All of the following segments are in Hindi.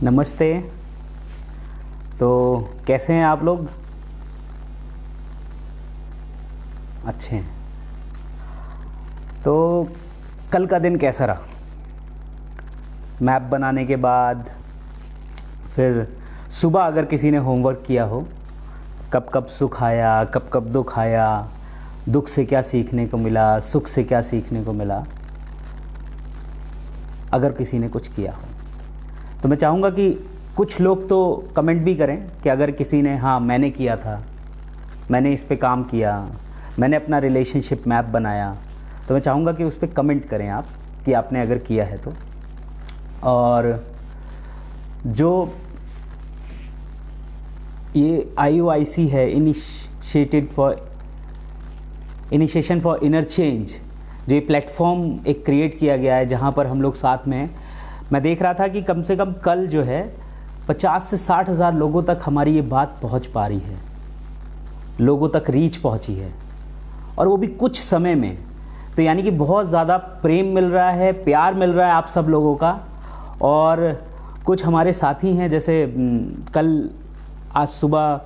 नमस्ते। तो कैसे हैं आप लोग? अच्छे हैं। तो कल का दिन कैसा रहा? मैप बनाने के बाद फिर सुबह अगर किसी ने होमवर्क किया हो, कब कब सुख आया, कब कब दुख आया, दुख से क्या सीखने को मिला, सुख से क्या सीखने को मिला, अगर किसी ने कुछ किया हो तो मैं चाहूँगा कि कुछ लोग तो कमेंट भी करें कि अगर किसी ने हाँ मैंने किया था, मैंने इस पे काम किया, मैंने अपना रिलेशनशिप मैप बनाया, तो मैं चाहूँगा कि उस पर कमेंट करें आप कि आपने अगर किया है तो। और जो ये IOIC है, इनिशिएशन फॉर इनर चेंज, जो ये प्लेटफॉर्म एक क्रिएट किया गया है जहाँ पर हम लोग साथ में, मैं देख रहा था कि कम से कम कल जो है 50 से 60 हज़ार लोगों तक हमारी ये बात पहुँच पा रही है, लोगों तक रीच पहुँची है, और वो भी कुछ समय में। तो यानी कि बहुत ज़्यादा प्रेम मिल रहा है, प्यार मिल रहा है आप सब लोगों का। और कुछ हमारे साथी हैं, जैसे कल आज सुबह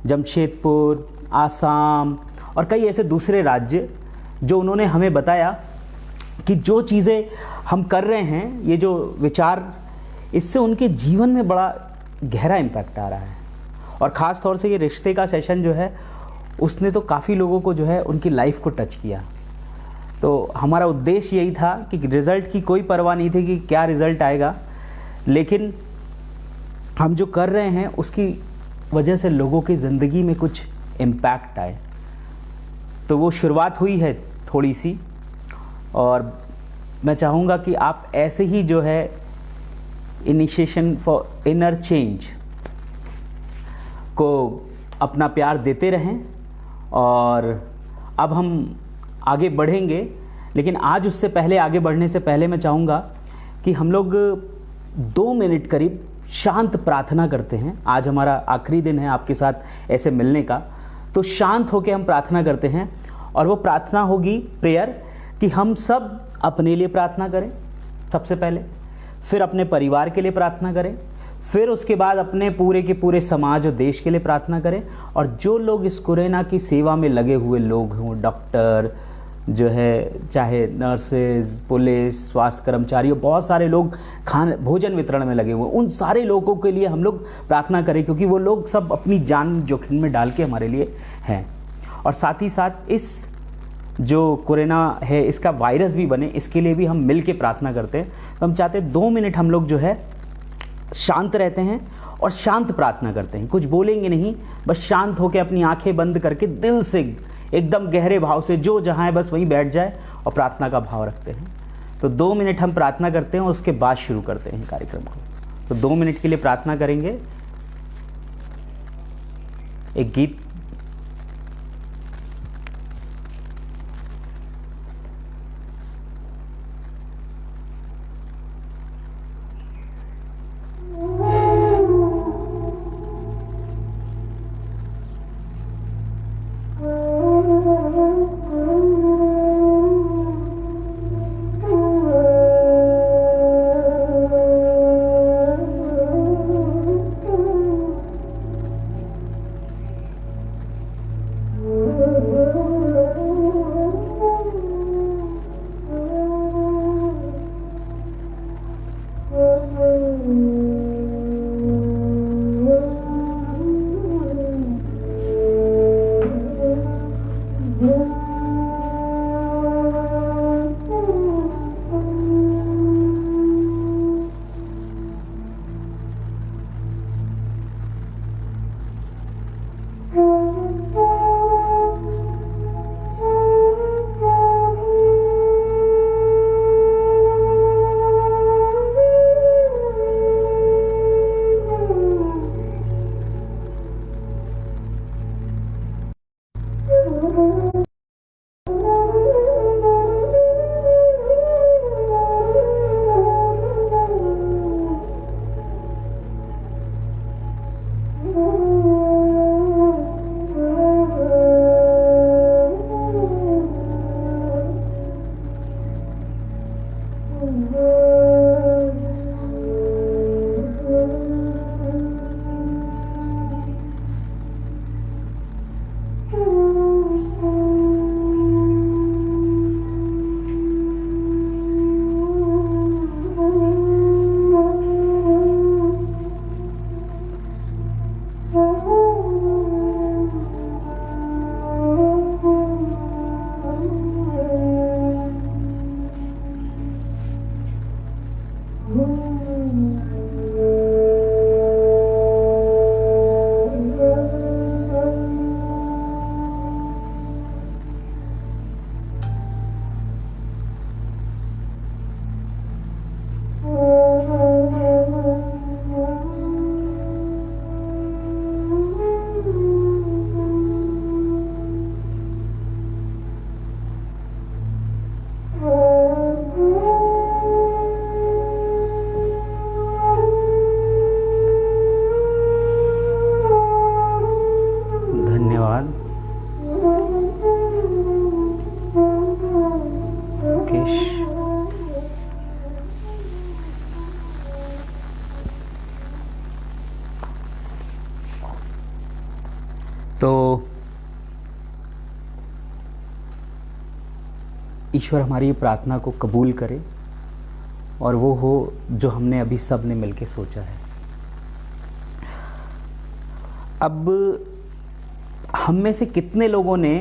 जमशेदपुर, आसाम और कई ऐसे दूसरे राज्य, जो उन्होंने हमें बताया कि जो चीज़ें हम कर रहे हैं, ये जो विचार, इससे उनके जीवन में बड़ा गहरा इम्पैक्ट आ रहा है। और ख़ास तौर से ये रिश्ते का सेशन जो है, उसने तो काफ़ी लोगों को जो है उनकी लाइफ को टच किया। तो हमारा उद्देश्य यही था कि रिज़ल्ट की कोई परवाह नहीं थी कि क्या रिज़ल्ट आएगा, लेकिन हम जो कर रहे हैं उसकी वजह से लोगों की ज़िंदगी में कुछ इम्पैक्ट आए। तो वो शुरुआत हुई है थोड़ी सी, और मैं चाहूँगा कि आप ऐसे ही जो है इनिशिएशन फॉर इनर चेंज को अपना प्यार देते रहें। और अब हम आगे बढ़ेंगे, लेकिन आज उससे पहले, आगे बढ़ने से पहले मैं चाहूँगा कि हम लोग 2 मिनट करीब शांत प्रार्थना करते हैं। आज हमारा आखिरी दिन है आपके साथ ऐसे मिलने का, तो शांत होकर हम प्रार्थना करते हैं। और वो प्रार्थना होगी प्रेयर कि हम सब अपने लिए प्रार्थना करें सबसे पहले, फिर अपने परिवार के लिए प्रार्थना करें, फिर उसके बाद अपने पूरे के पूरे समाज और देश के लिए प्रार्थना करें। और जो लोग इस कोरोना की सेवा में लगे हुए लोग हों, डॉक्टर जो है, चाहे नर्सेज, पुलिस, स्वास्थ्य कर्मचारी, बहुत सारे लोग भोजन वितरण में लगे हुए, उन सारे लोगों के लिए हम लोग प्रार्थना करें, क्योंकि वो लोग सब अपनी जान जोखिम में डाल के हमारे लिए हैं। और साथ ही साथ इस जो कोरोना है, इसका वायरस भी बने, इसके लिए भी हम मिल के प्रार्थना करते हैं। तो हम चाहते हैं 2 मिनट हम लोग जो है शांत रहते हैं और शांत प्रार्थना करते हैं। कुछ बोलेंगे नहीं, बस शांत होकर अपनी आंखें बंद करके दिल से एकदम गहरे भाव से, जो जहाँ है बस वहीं बैठ जाए और प्रार्थना का भाव रखते हैं। तो 2 मिनट हम प्रार्थना करते हैं और उसके बाद शुरू करते हैं कार्यक्रम को। तो 2 मिनट के लिए प्रार्थना करेंगे। एक गीत तो ईश्वर हमारी प्रार्थना को कबूल करे और वो हो जो हमने अभी सब ने मिलकर सोचा है। अब हम में से कितने लोगों ने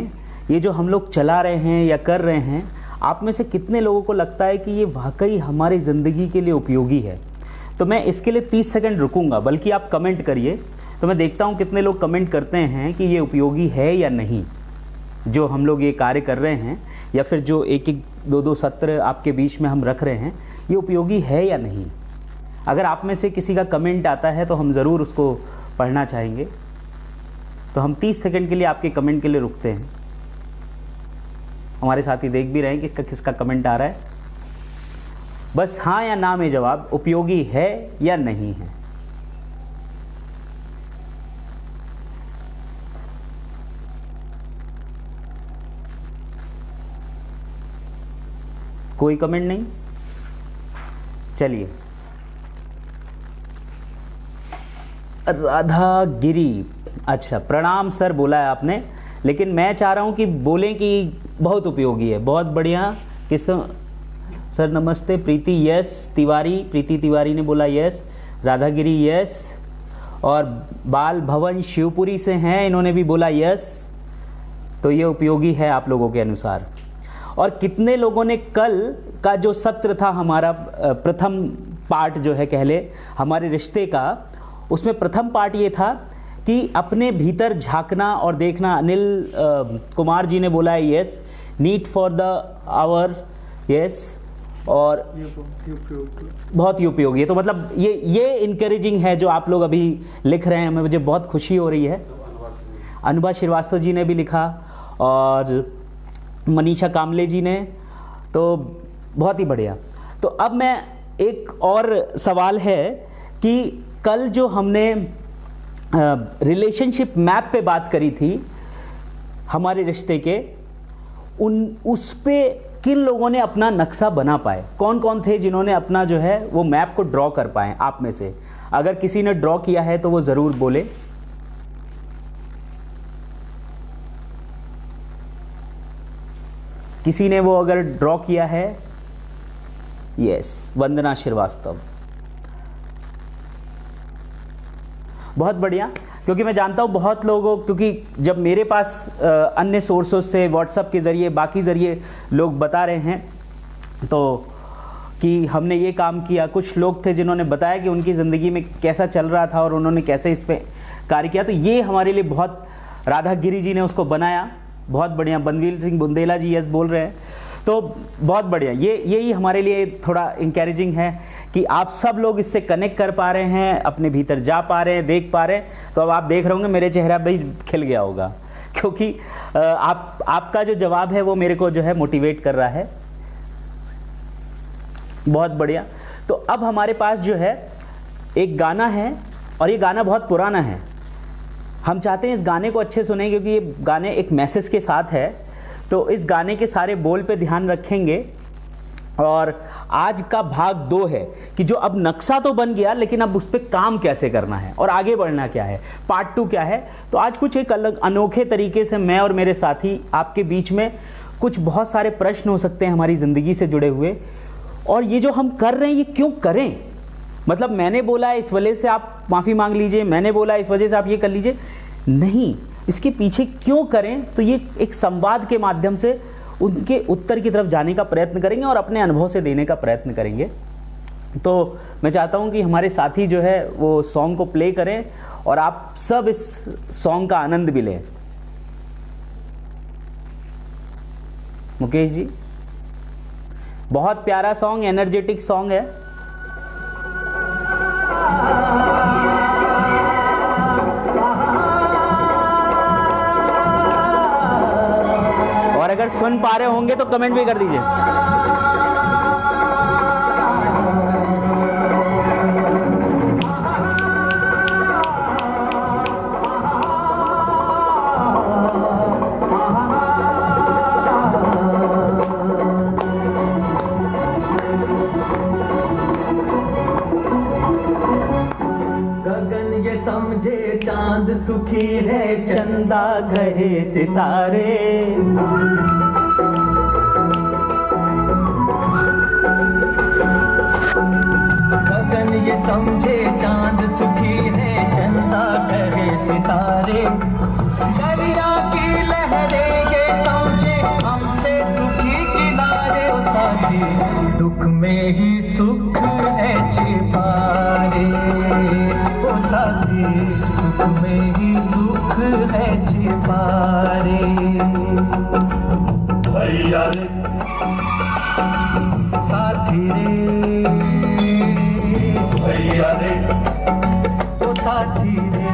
ये जो हम लोग चला रहे हैं या कर रहे हैं, आप में से कितने लोगों को लगता है कि ये वाकई हमारी ज़िंदगी के लिए उपयोगी है? तो मैं इसके लिए 30 सेकंड रुकूंगा, बल्कि आप कमेंट करिए, तो मैं देखता हूँ कितने लोग कमेंट करते हैं कि ये उपयोगी है या नहीं, जो हम लोग ये कार्य कर रहे हैं, या फिर जो एक एक दो दो सत्र आपके बीच में हम रख रहे हैं, ये उपयोगी है या नहीं। अगर आप में से किसी का कमेंट आता है तो हम ज़रूर उसको पढ़ना चाहेंगे। तो हम 30 सेकंड के लिए आपके कमेंट के लिए रुकते हैं। हमारे साथी देख भी रहे हैं कि किसका कमेंट आ रहा है। बस हाँ या ना में जवाब, उपयोगी है या नहीं है। कोई कमेंट नहीं? चलिए, राधा गिरी, अच्छा प्रणाम सर बोला है आपने, लेकिन मैं चाह रहा हूं कि बोलें कि बहुत उपयोगी है। बहुत बढ़िया। किस सर नमस्ते। प्रीति यस तिवारी, प्रीति तिवारी ने बोला यस। राधागिरी यस। और बाल भवन शिवपुरी से हैं, इन्होंने भी बोला यस। तो ये उपयोगी है आप लोगों के अनुसार। और कितने लोगों ने कल का जो सत्र था हमारा, प्रथम पार्ट जो है कह ले हमारे रिश्ते का, उसमें प्रथम पार्ट ये था कि अपने भीतर झांकना और देखना। अनिल कुमार जी ने बोला है yes. Need for the hour yes. और बहुत ही उपयोगी है। तो मतलब ये इनकरेजिंग है जो आप लोग अभी लिख रहे हैं, मुझे बहुत खुशी हो रही है। अनुभा श्रीवास्तव जी ने भी लिखा और मनीषा कामले जी ने, तो बहुत ही बढ़िया। तो अब मैं एक और सवाल है कि कल जो हमने रिलेशनशिप मैप पे बात करी थी हमारे रिश्ते के, उस पे किन लोगों ने अपना नक्शा बना पाए? कौन कौन थे जिन्होंने अपना जो है वो मैप को ड्रॉ कर पाए आप में से? अगर किसी ने ड्रॉ किया है तो वो ज़रूर बोले। किसी ने वो अगर ड्रॉ किया है? यस, वंदना श्रीवास्तव, बहुत बढ़िया। क्योंकि मैं जानता हूँ बहुत लोगों, क्योंकि जब मेरे पास अन्य सोर्सों से व्हाट्सएप के ज़रिए बाकी ज़रिए लोग बता रहे हैं तो कि हमने ये काम किया, कुछ लोग थे जिन्होंने बताया कि उनकी ज़िंदगी में कैसा चल रहा था और उन्होंने कैसे इस पर कार्य किया। तो ये हमारे लिए बहुत, राधागिरी जी ने उसको बनाया, बहुत बढ़िया। बनवीर सिंह बुंदेला जी यस बोल रहे हैं, तो बहुत बढ़िया। यही हमारे लिए थोड़ा इंकरेजिंग है कि आप सब लोग इससे कनेक्ट कर पा रहे हैं, अपने भीतर जा पा रहे हैं, देख पा रहे हैं। तो अब आप देख रहे होंगे मेरे चेहरा भी खिल गया होगा, क्योंकि आपका जो जवाब है वो मेरे को जो है मोटिवेट कर रहा है। बहुत बढ़िया। तो अब हमारे पास जो है एक गाना है, और ये गाना बहुत पुराना है। हम चाहते हैं इस गाने को अच्छे सुने, क्योंकि ये गाने एक मैसेज के साथ है। तो इस गाने के सारे बोल पे ध्यान रखेंगे। और आज का भाग 2 है कि जो अब नक्शा तो बन गया, लेकिन अब उस पर काम कैसे करना है और आगे बढ़ना क्या है, पार्ट 2 क्या है। तो आज कुछ एक अलग अनोखे तरीके से मैं और मेरे साथी आपके बीच में कुछ बहुत सारे प्रश्न हो सकते हैं हमारी ज़िंदगी से जुड़े हुए, और ये जो हम कर रहे हैं ये क्यों करें। मतलब मैंने बोला इस वजह से आप माफ़ी मांग लीजिए, मैंने बोला इस वजह से आप ये कर लीजिए, नहीं, इसके पीछे क्यों करें। तो ये एक संवाद के माध्यम से उनके उत्तर की तरफ जाने का प्रयत्न करेंगे और अपने अनुभव से देने का प्रयत्न करेंगे। तो मैं चाहता हूं कि हमारे साथी जो है वो सॉन्ग को प्ले करें और आप सब इस सॉन्ग का आनंद भी लें। मुकेश जी, बहुत प्यारा सॉन्ग, एनर्जेटिक सॉन्ग है। और अगर सुन पा रहे होंगे तो कमेंट भी कर दीजिए। समझे चांद सुखी है, चंदा कहे सितारे। गगन ये समझे चांद सुखी है, चंदा कहे सितारे। दरिया की लहरें ये समझे हमसे सुखी किनारे। ओ साथी दुख में ही सुख है छिपारे। ओ साथी दुख में ही सुख है छिपारे। भैया रे साथी रे, भैया रे ओ साथी रे।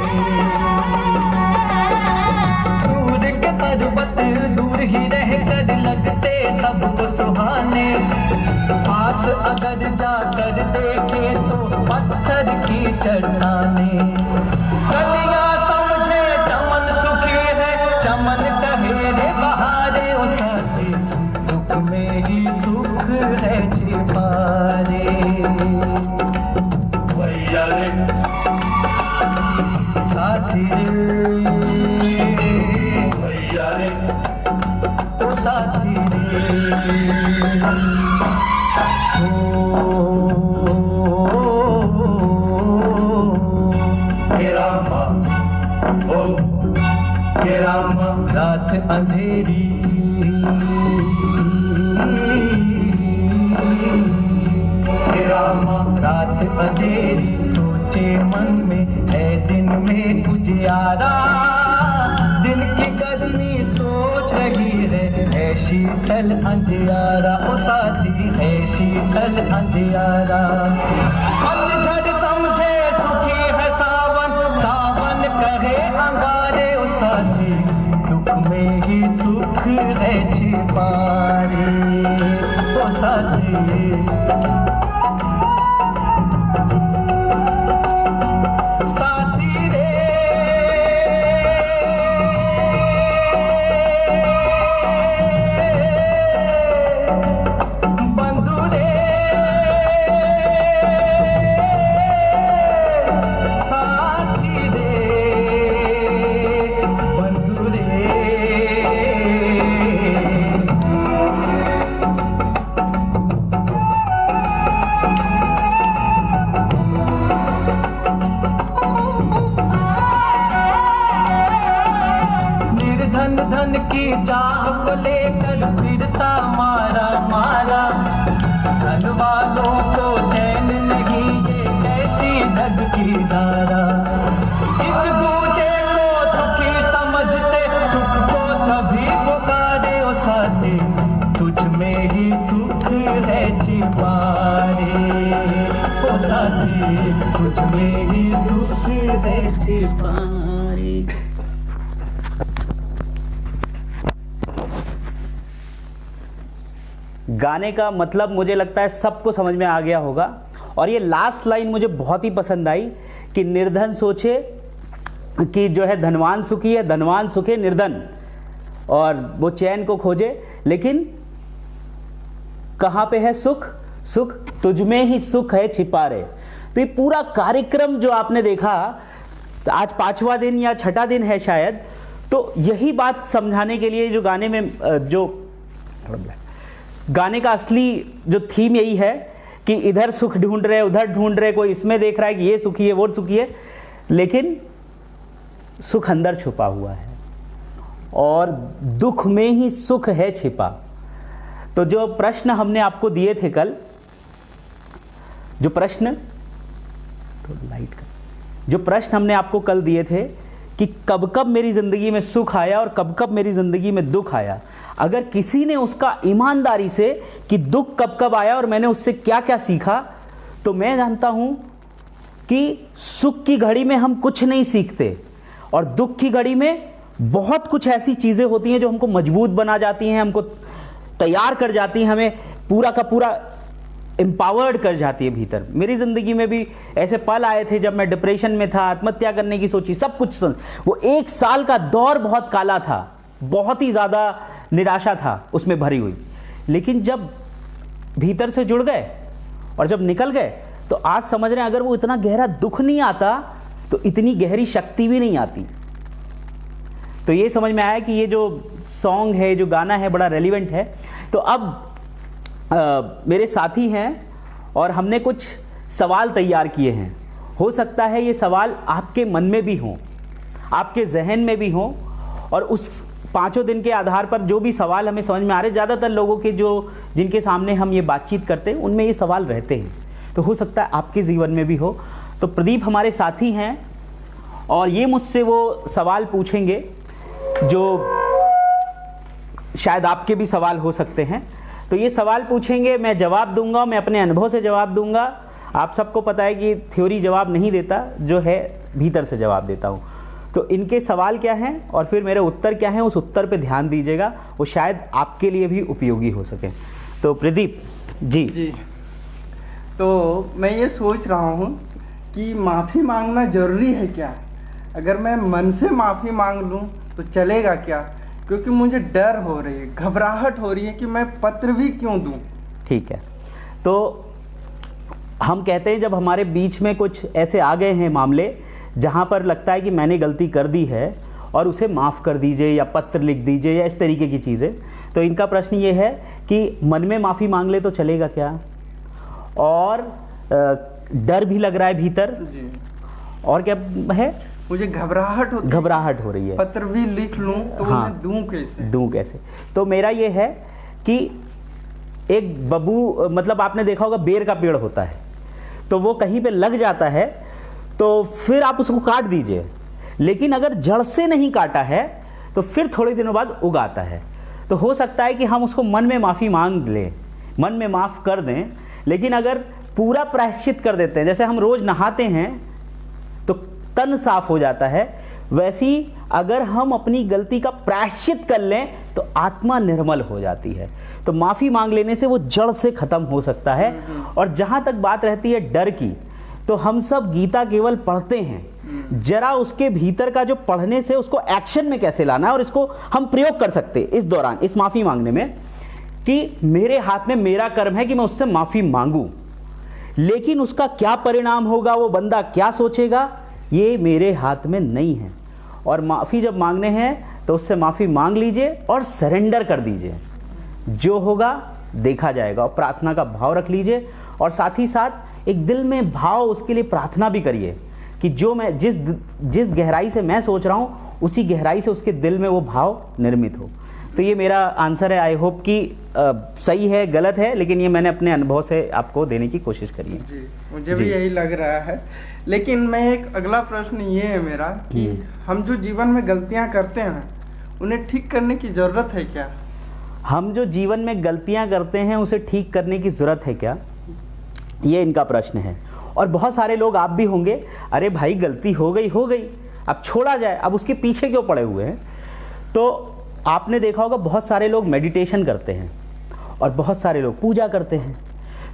दूर के पर्वत दूर ही रह कर लगते सबको सुहाने। पास अगर जाकर देखे तो पत्थर की चट्टाने। कलियां समझे चमन सुखी है, चमन कहे रे बहारे। ओ साथी दुख में ही सुख है छिपारे। भैया रे साथी रे, भैया रे ओ साथी रे। रात अंधेरी रात अंधेरी सोचे मन में है दिन में उजियारा। दिन की गर्मी सोच रही है शीतल अंधियारा। ओ साथी है शीतल अंधियारा। पतझड़ समझे सुखी है सावन, सावन कहे अंगारे। ओ साथी दुख में ही सुख है छिपारे। ओ साथी धन की चाह को लेकर फिरता मारा मारा। धन वालों को चैन नहीं, ये कैसी जग की धारा। एक दूजे को सुखी समझते, सुख को सभी पुकारे। ओ साथी तुझ में ही सुख है छिपारे। ओ साथी तुझ में ही सुख है छिपारे। गाने का मतलब मुझे लगता है सबको समझ में आ गया होगा। और ये लास्ट लाइन मुझे बहुत ही पसंद आई कि निर्धन सोचे कि जो है धनवान सुखी है, धनवान सुखे निर्धन, और वो चैन को खोजे, लेकिन कहाँ पे है सुख? सुख तुझ में ही सुख है छिपा रे। तो ये पूरा कार्यक्रम जो आपने देखा, आज 5वां दिन या 6ठा दिन है शायद, तो यही बात समझाने के लिए जो गाने में जो गाने का असली जो थीम यही है कि इधर सुख ढूंढ रहे, उधर ढूंढ रहे, कोई इसमें देख रहा है कि ये सुखी है, वो सुखी है, लेकिन सुख अंदर छुपा हुआ है और दुख में ही सुख है छिपा। तो जो प्रश्न हमने आपको दिए थे कल, जो प्रश्न, तो लाइट का, जो प्रश्न हमने आपको कल दिए थे कि कब कब मेरी ज़िंदगी में सुख आया और कब कब मेरी ज़िंदगी में दुख आया, अगर किसी ने उसका ईमानदारी से कि दुख कब कब आया और मैंने उससे क्या क्या सीखा, तो मैं जानता हूं कि सुख की घड़ी में हम कुछ नहीं सीखते और दुख की घड़ी में बहुत कुछ ऐसी चीज़ें होती हैं जो हमको मजबूत बना जाती हैं, हमको तैयार कर जाती हैं, हमें पूरा का पूरा एम्पावर्ड कर जाती है भीतर। मेरी ज़िंदगी में भी ऐसे पल आए थे जब मैं डिप्रेशन में था, आत्महत्या करने की सोची, सब कुछ सुन, वो 1 साल का दौर बहुत काला था, बहुत ही ज़्यादा निराशा था उसमें भरी हुई। लेकिन जब भीतर से जुड़ गए और जब निकल गए तो आज समझ रहे हैं अगर वो इतना गहरा दुख नहीं आता तो इतनी गहरी शक्ति भी नहीं आती। तो ये समझ में आया कि ये जो सॉन्ग है, जो गाना है, बड़ा रेलिवेंट है। तो अब मेरे साथी हैं और हमने कुछ सवाल तैयार किए हैं। हो सकता है ये सवाल आपके मन में भी हों, आपके जहन में भी हों, और उस 5 दिन के आधार पर जो भी सवाल हमें समझ में आ रहे, ज़्यादातर लोगों के जो जिनके सामने हम ये बातचीत करते हैं उनमें ये सवाल रहते हैं, तो हो सकता है आपके जीवन में भी हो। तो प्रदीप हमारे साथी हैं और ये मुझसे वो सवाल पूछेंगे जो शायद आपके भी सवाल हो सकते हैं। तो ये सवाल पूछेंगे, मैं जवाब दूंगा, मैं अपने अनुभव से जवाब दूंगा। आप सबको पता है कि थ्योरी जवाब नहीं देता, जो है भीतर से जवाब देता हूँ। तो इनके सवाल क्या हैं और फिर मेरे उत्तर क्या हैं, उस उत्तर पे ध्यान दीजिएगा, वो शायद आपके लिए भी उपयोगी हो सके। तो प्रदीप जी। तो मैं ये सोच रहा हूँ कि माफ़ी मांगना ज़रूरी है क्या? अगर मैं मन से माफ़ी मांग लूँ तो चलेगा क्या? क्योंकि मुझे डर हो रही है, घबराहट हो रही है कि मैं पत्र भी क्यों दूँ। ठीक है, तो हम कहते हैं जब हमारे बीच में कुछ ऐसे आ गए हैं मामले जहाँ पर लगता है कि मैंने गलती कर दी है और उसे माफ़ कर दीजिए या पत्र लिख दीजिए या इस तरीके की चीज़ें, तो इनका प्रश्न ये है कि मन में माफ़ी मांग ले तो चलेगा क्या? और डर भी लग रहा है भीतर जी। और क्या है? मुझे घबराहट हो रही है। पत्र भी लिख लूं तो हाँ, उन्हें दूं कैसे? तो मेरा ये है कि एक बबू, मतलब आपने देखा होगा बेर का पेड़ होता है, तो वो कहीं पे लग जाता है तो फिर आप उसको काट दीजिए, लेकिन अगर जड़ से नहीं काटा है तो फिर थोड़े दिनों बाद उगाता है। तो हो सकता है कि हम उसको मन में माफ़ी मांग लें, मन में माफ़ कर दें, लेकिन अगर पूरा प्रायश्चित कर देते हैं, जैसे हम रोज़ नहाते हैं तो तन साफ हो जाता है, वैसी अगर हम अपनी गलती का प्रायश्चित कर लें तो आत्मा निर्मल हो जाती है। तो माफ़ी मांग लेने से वो जड़ से ख़त्म हो सकता है। और जहाँ तक बात रहती है डर की, तो हम सब गीता केवल पढ़ते हैं, जरा उसके भीतर का जो पढ़ने से उसको एक्शन में कैसे लाना है, और इसको हम प्रयोग कर सकते हैं इस दौरान, इस माफ़ी मांगने में, कि मेरे हाथ में मेरा कर्म है कि मैं उससे माफ़ी मांगूं, लेकिन उसका क्या परिणाम होगा, वो बंदा क्या सोचेगा, ये मेरे हाथ में नहीं है। और माफ़ी जब मांगने हैं तो उससे माफ़ी मांग लीजिए और सरेंडर कर दीजिए, जो होगा देखा जाएगा। और प्रार्थना का भाव रख लीजिए, और साथ ही साथ एक दिल में भाव, उसके लिए प्रार्थना भी करिए कि जो मैं जिस गहराई से मैं सोच रहा हूँ उसी गहराई से उसके दिल में वो भाव निर्मित हो। तो ये मेरा आंसर है। आई होप कि सही है, गलत है, लेकिन ये मैंने अपने अनुभव से आपको देने की कोशिश करी है। जी, मुझे भी यही लग रहा है। लेकिन मैं एक अगला प्रश्न ये है मेरा कि हम जो जीवन में गलतियां करते हैं उन्हें ठीक करने की ज़रूरत है क्या? हम जो जीवन में गलतियां करते हैं उसे ठीक करने की ज़रूरत है क्या, ये इनका प्रश्न है। और बहुत सारे लोग, आप भी होंगे, अरे भाई गलती हो गई, अब छोड़ा जाए, अब उसके पीछे क्यों पड़े हुए हैं। तो आपने देखा होगा बहुत सारे लोग मेडिटेशन करते हैं और बहुत सारे लोग पूजा करते हैं।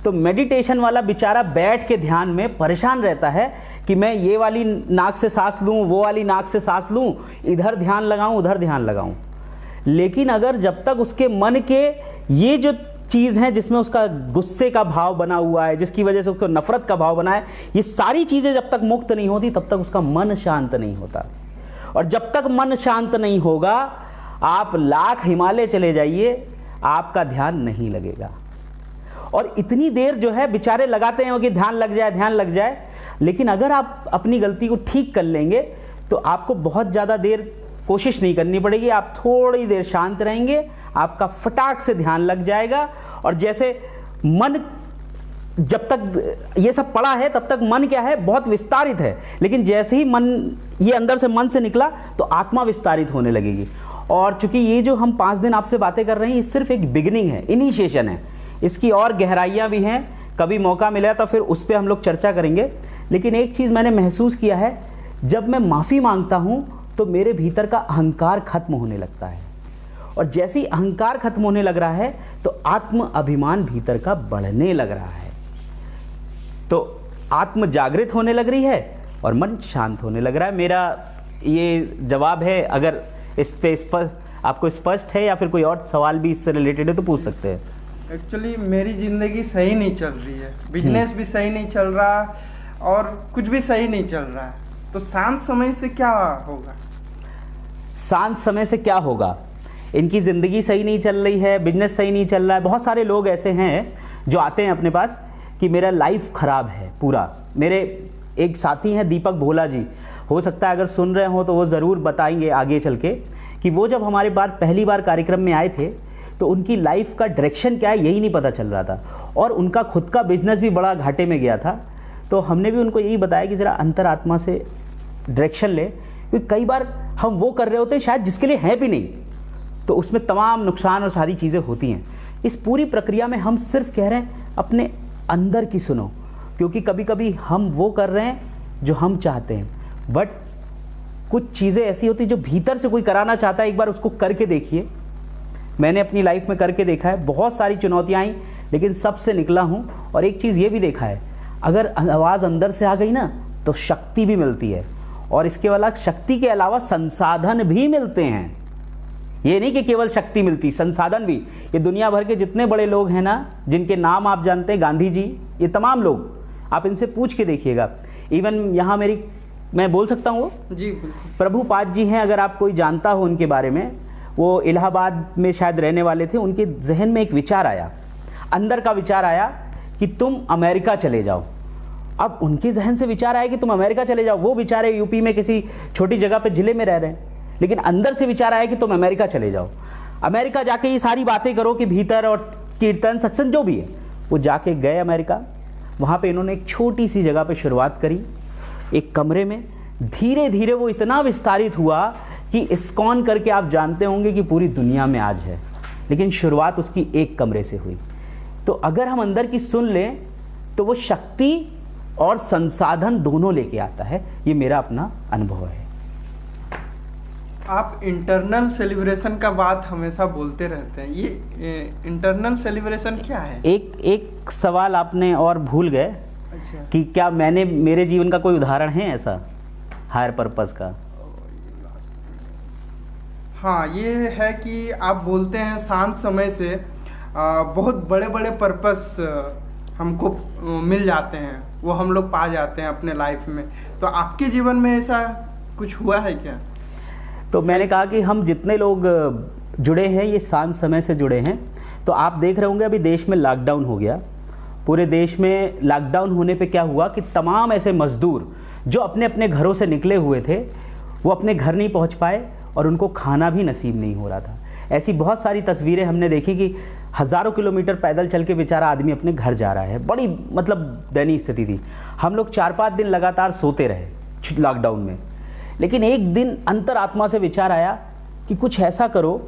तो मेडिटेशन वाला बेचारा बैठ के ध्यान में परेशान रहता है कि मैं ये वाली नाक से सांस लूं, वो वाली नाक से सांस लूं, इधर ध्यान लगाऊं, उधर ध्यान लगाऊं। लेकिन अगर जब तक उसके मन के ये जो चीज़ है जिसमें उसका गुस्से का भाव बना हुआ है, जिसकी वजह से उसको नफरत का भाव बना है, ये सारी चीज़ें जब तक मुक्त नहीं होती तब तक उसका मन शांत नहीं होता। और जब तक मन शांत नहीं होगा, आप लाख हिमालय चले जाइए, आपका ध्यान नहीं लगेगा। और इतनी देर जो है बेचारे लगाते हैं कि ध्यान लग जाए, लेकिन अगर आप अपनी गलती को ठीक कर लेंगे तो आपको बहुत ज़्यादा देर कोशिश नहीं करनी पड़ेगी। आप थोड़ी देर शांत रहेंगे, आपका फटाक से ध्यान लग जाएगा। और जैसे मन जब तक ये सब पड़ा है तब तक मन क्या है, बहुत विस्तारित है, लेकिन जैसे ही मन ये अंदर से मन से निकला तो आत्मा विस्तारित होने लगेगी। और चूंकि ये जो हम 5 दिन आपसे बातें कर रहे हैं, ये सिर्फ एक बिगिनिंग है, इनिशिएशन है, इसकी और गहराइयाँ भी हैं। कभी मौका मिला तो फिर उस पर हम लोग चर्चा करेंगे। लेकिन एक चीज़ मैंने महसूस किया है, जब मैं माफ़ी मांगता हूँ तो मेरे भीतर का अहंकार खत्म होने लगता है, और जैसे ही अहंकार खत्म होने लग रहा है तो आत्म अभिमान भीतर का बढ़ने लग रहा है, तो आत्म जागृत होने लग रही है और मन शांत होने लग रहा है। मेरा ये जवाब है। अगर इस पे आपको स्पष्ट है या फिर कोई और सवाल भी इससे रिलेटेड है तो पूछ सकते हैं। एक्चुअली मेरी ज़िंदगी सही नहीं चल रही है, बिजनेस भी सही नहीं चल रहा और कुछ भी सही नहीं चल रहा है, तो शांत समय से क्या होगा? शांत समय से क्या होगा? इनकी ज़िंदगी सही नहीं चल रही है, बिजनेस सही नहीं चल रहा है। बहुत सारे लोग ऐसे हैं जो आते हैं अपने पास कि मेरा लाइफ ख़राब है पूरा। मेरे एक साथी हैं दीपक भोला जी, हो सकता है अगर सुन रहे हो तो वो ज़रूर बताएंगे आगे चल के कि वो जब हमारे बार पहली बार कार्यक्रम में आए थे तो उनकी लाइफ का डायरेक्शन क्या है यही नहीं पता चल रहा था, और उनका खुद का बिजनेस भी बड़ा घाटे में गया था। तो हमने भी उनको यही बताया कि ज़रा अंतरात्मा से डायरेक्शन ले, क्योंकि कई बार हम वो कर रहे होते हैं शायद जिसके लिए है भी नहीं, तो उसमें तमाम नुकसान और सारी चीज़ें होती हैं। इस पूरी प्रक्रिया में हम सिर्फ कह रहे हैं अपने अंदर की सुनो, क्योंकि कभी कभी हम वो कर रहे हैं जो हम चाहते हैं, बट कुछ चीज़ें ऐसी होती जो भीतर से कोई कराना चाहता है, एक बार उसको करके देखिए। मैंने अपनी लाइफ में करके देखा है, बहुत सारी चुनौतियाँ आई लेकिन सबसे निकला हूँ। और एक चीज़ ये भी देखा है, अगर आवाज़ अंदर से आ गई ना तो शक्ति भी मिलती है, और इसके वाला शक्ति के अलावा संसाधन भी मिलते हैं। ये नहीं कि केवल शक्ति मिलती, संसाधन भी। ये दुनिया भर के जितने बड़े लोग हैं ना, जिनके नाम आप जानते हैं, गांधी जी, ये तमाम लोग, आप इनसे पूछ के देखिएगा। इवन यहाँ मैं बोल सकता हूँ वो जी बिल्कुल, प्रभुपाद जी हैं, अगर आप कोई जानता हो उनके बारे में, वो इलाहाबाद में शायद रहने वाले थे। उनके जहन में एक विचार आया, अंदर का विचार आया कि तुम अमेरिका चले जाओ। अब उनके जहन से विचार आया कि तुम अमेरिका चले जाओ, वो बेचारे यूपी में किसी छोटी जगह पे जिले में रह रहे हैं, लेकिन अंदर से विचार आया कि तुम अमेरिका चले जाओ। अमेरिका जाके ये सारी बातें करो कि भीतर और कीर्तन सत्संग जो भी है, वो जाके गए अमेरिका। वहाँ पे इन्होंने एक छोटी सी जगह पे शुरुआत करी, एक कमरे में। धीरे धीरे वो इतना विस्तारित हुआ कि इस्कॉन करके आप जानते होंगे कि पूरी दुनिया में आज है, लेकिन शुरुआत उसकी एक कमरे से हुई। तो अगर हम अंदर की सुन लें तो वो शक्ति और संसाधन दोनों लेके आता है। ये मेरा अपना अनुभव है। आप इंटरनल सेलिब्रेशन का बात हमेशा बोलते रहते हैं, ये इंटरनल सेलिब्रेशन क्या है? एक सवाल आपने और भूल गए। अच्छा, कि क्या मेरे जीवन का कोई उदाहरण है ऐसा हायर पर्पस का? हाँ, ये है कि आप बोलते हैं शांत समय से बहुत बड़े बड़े पर्पस हमको मिल जाते हैं, वो हम लोग पा जाते हैं अपने लाइफ में। तो आपके जीवन में ऐसा कुछ हुआ है क्या? तो मैंने कहा कि हम जितने लोग जुड़े हैं ये शांत समय से जुड़े हैं। तो आप देख रहे होंगे अभी देश में लॉकडाउन हो गया। पूरे देश में लॉकडाउन होने पे क्या हुआ कि तमाम ऐसे मजदूर जो अपने अपने घरों से निकले हुए थे, वो अपने घर नहीं पहुंच पाए और उनको खाना भी नसीब नहीं हो रहा था। ऐसी बहुत सारी तस्वीरें हमने देखी कि हज़ारों किलोमीटर पैदल चल के बेचारा आदमी अपने घर जा रहा है। बड़ी दयनीय स्थिति थी। हम लोग 4-5 दिन लगातार सोते रहे लॉकडाउन में। लेकिन एक दिन अंतरात्मा से विचार आया कि कुछ ऐसा करो।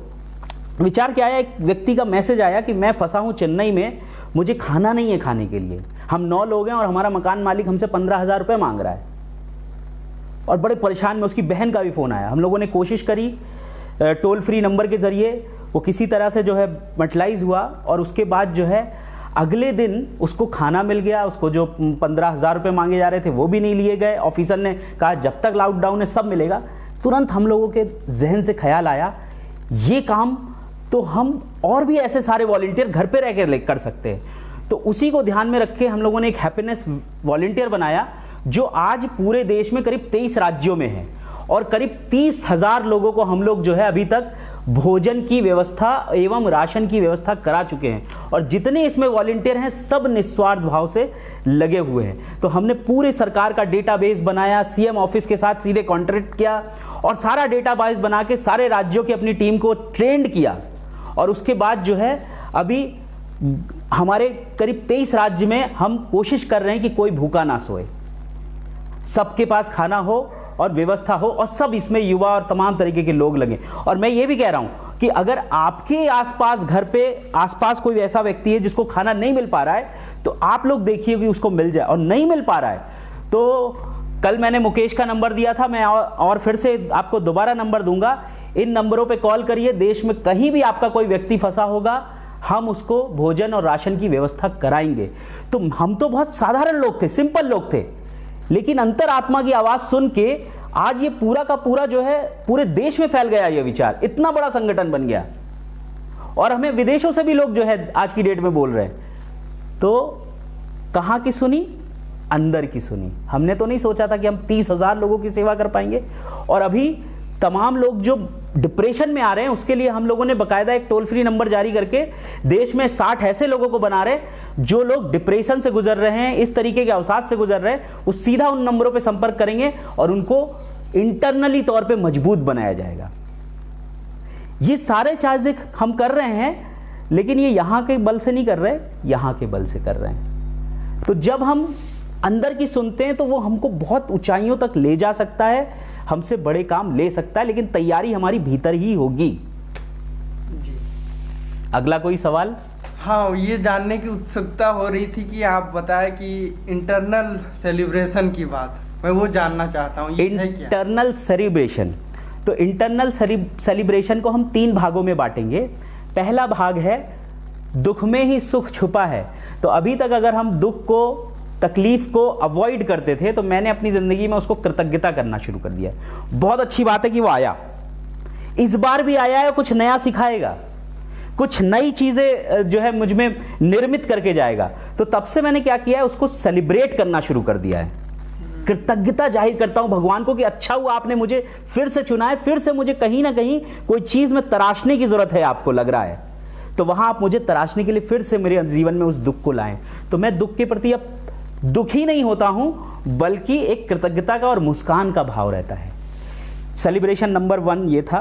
विचार क्या आया, एक व्यक्ति का मैसेज आया कि मैं फंसा हूँ चेन्नई में, मुझे खाना नहीं है खाने के लिए। हम 9 लोग हैं और हमारा मकान मालिक हमसे 15,000 रुपये मांग रहा है और बड़े परेशान में। उसकी बहन का भी फ़ोन आया। हम लोगों ने कोशिश करी टोल फ्री नंबर के ज़रिए, वो किसी तरह से जो है मटलाइज हुआ, और उसके बाद जो है अगले दिन उसको खाना मिल गया। उसको जो 15,000 रुपये मांगे जा रहे थे वो भी नहीं लिए गए। ऑफिसर ने कहा जब तक लॉकडाउन है सब मिलेगा। तुरंत हम लोगों के जहन से ख्याल आया, ये काम तो हम और भी ऐसे सारे वॉलंटियर घर पे रह कर कर सकते हैं। तो उसी को ध्यान में रख के हम लोगों ने एक हैप्पीनेस वॉलंटियर बनाया, जो आज पूरे देश में करीब 23 राज्यों में है, और करीब 30,000 लोगों को हम लोग जो है अभी तक भोजन की व्यवस्था एवं राशन की व्यवस्था करा चुके हैं। और जितने इसमें वॉलंटियर हैं सब निस्वार्थ भाव से लगे हुए हैं। तो हमने पूरे सरकार का डेटाबेस बनाया, सीएम ऑफिस के साथ सीधे कॉन्ट्रैक्ट किया और सारा डेटाबेस बना के सारे राज्यों की अपनी टीम को ट्रेंड किया। और उसके बाद जो है अभी हमारे करीब 23 राज्य में हम कोशिश कर रहे हैं कि कोई भूखा ना सोए, सबके पास खाना हो और व्यवस्था हो, और सब इसमें युवा और तमाम तरीके के लोग लगे। और मैं ये भी कह रहा हूं कि अगर आपके आसपास, घर पे आसपास कोई ऐसा व्यक्ति है जिसको खाना नहीं मिल पा रहा है, तो आप लोग देखिए कि उसको मिल जाए। और नहीं मिल पा रहा है तो कल मैंने मुकेश का नंबर दिया था, मैं और फिर से आपको दोबारा नंबर दूंगा। इन नंबरों पे कॉल करिए। देश में कहीं भी आपका कोई व्यक्ति फंसा होगा, हम उसको भोजन और राशन की व्यवस्था कराएंगे। तो हम तो बहुत साधारण लोग थे, सिंपल लोग थे, लेकिन अंतरात्मा की आवाज सुन के आज ये पूरा का पूरा जो है पूरे देश में फैल गया, ये विचार इतना बड़ा संगठन बन गया। और हमें विदेशों से भी लोग जो है आज की डेट में बोल रहे हैं। तो कहां की सुनी? अंदर की सुनी। हमने तो नहीं सोचा था कि हम 30,000 लोगों की सेवा कर पाएंगे। और अभी तमाम लोग जो डिप्रेशन में आ रहे हैं, उसके लिए हम लोगों ने बकायदा एक टोल फ्री नंबर जारी करके देश में 60 ऐसे लोगों को बना रहे, जो लोग डिप्रेशन से गुजर रहे हैं, इस तरीके के अवसाद से गुजर रहे हैं, वो सीधा उन नंबरों पे संपर्क करेंगे और उनको इंटरनली तौर पे मजबूत बनाया जाएगा। ये सारे चार्जेस हम कर रहे हैं, लेकिन ये यहां के बल से नहीं कर रहे, यहां के बल से कर रहे हैं। तो जब हम अंदर की सुनते हैं तो वो हमको बहुत ऊंचाइयों तक ले जा सकता है, हमसे बड़े काम ले सकता है, लेकिन तैयारी हमारी भीतर ही होगी। जी। अगला कोई सवाल? हाँ, ये जानने की उत्सुकता हो रही थी कि आप बताएं कि इंटरनल सेलिब्रेशन की बात, मैं वो जानना चाहता हूँ, ये है क्या? Internal celebration. तो इंटरनल सेलिब्रेशन को हम 3 भागों में बांटेंगे। पहला भाग है दुख में ही सुख छुपा है। तो अभी तक अगर हम दुख को, तकलीफ को अवॉइड करते थे, तो मैंने अपनी जिंदगी में उसको कृतज्ञता करना शुरू कर दिया। बहुत अच्छी बात है कि वो आया, इस बार भी आया है, कुछ नया सिखाएगा, कुछ नई चीजें जो है मुझ में निर्मित करके जाएगा। तो तब से मैंने क्या किया है, उसको सेलिब्रेट करना शुरू कर दिया है। कृतज्ञता जाहिर करता हूं भगवान को कि अच्छा हुआ आपने मुझे फिर से चुना है, फिर से मुझे कहीं ना कहीं कोई चीज में तराशने की जरूरत है, आपको लग रहा है, तो वहां आप मुझे तराशने के लिए फिर से मेरे जीवन में उस दुख को लाएं। तो मैं दुख के प्रति अब दुखी नहीं होता हूं, बल्कि एक कृतज्ञता का और मुस्कान का भाव रहता है। सेलिब्रेशन नंबर 1 ये था।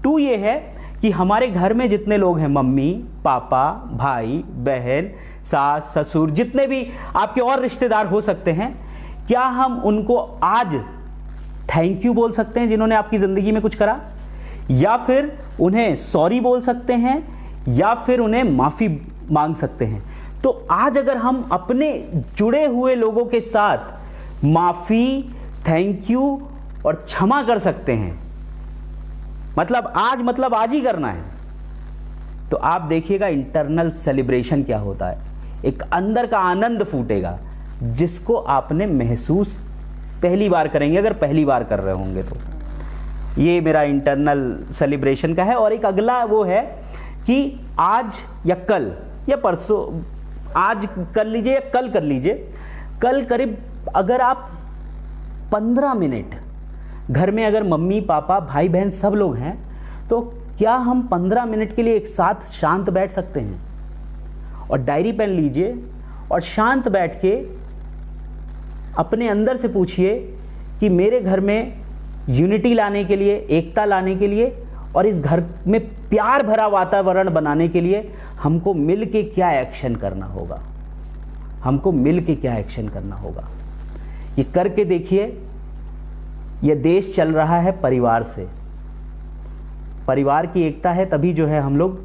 2 ये है कि हमारे घर में जितने लोग हैं, मम्मी पापा, भाई बहन, सास ससुर, जितने भी आपके और रिश्तेदार हो सकते हैं, क्या हम उनको आज थैंक यू बोल सकते हैं जिन्होंने आपकी जिंदगी में कुछ करा, या फिर उन्हें सॉरी बोल सकते हैं, या फिर उन्हें माफी मांग सकते हैं? तो आज अगर हम अपने जुड़े हुए लोगों के साथ माफी, थैंक यू और क्षमा कर सकते हैं, मतलब आज ही करना है, तो आप देखिएगा इंटरनल सेलिब्रेशन क्या होता है। एक अंदर का आनंद फूटेगा, जिसको आपने महसूस पहली बार करेंगे, अगर पहली बार कर रहे होंगे तो। ये मेरा इंटरनल सेलिब्रेशन का है। और एक अगला वो है कि आज या कल या परसों, आज कर लीजिए या कल कर लीजिए, कल करीब अगर आप 15 मिनट घर में, अगर मम्मी पापा भाई बहन सब लोग हैं, तो क्या हम 15 मिनट के लिए एक साथ शांत बैठ सकते हैं? और डायरी पेन लीजिए और शांत बैठ के अपने अंदर से पूछिए कि मेरे घर में यूनिटी लाने के लिए, एकता लाने के लिए और इस घर में प्यार भरा वातावरण बनाने के लिए हमको मिल के क्या एक्शन करना होगा, हमको मिल के क्या एक्शन करना होगा। ये करके देखिए। ये देश चल रहा है परिवार से, परिवार की एकता है तभी जो है हम लोग,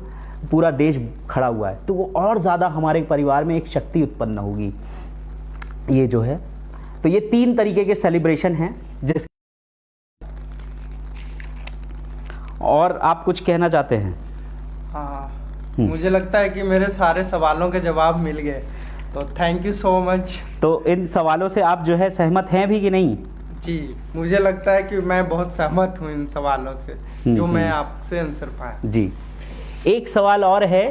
पूरा देश खड़ा हुआ है, तो वो और ज़्यादा हमारे परिवार में एक शक्ति उत्पन्न होगी। ये जो है, तो ये 3 तरीके के सेलिब्रेशन हैं। जिस और आप कुछ कहना चाहते हैं? हाँ, मुझे लगता है कि मेरे सारे सवालों के जवाब मिल गए, तो थैंक यू सो मच। तो इन सवालों से आप जो है सहमत हैं भी कि नहीं? जी, मुझे लगता है कि मैं बहुत सहमत हूँ इन सवालों से, जो मैं आपसे आंसर पाया। जी, एक सवाल और है।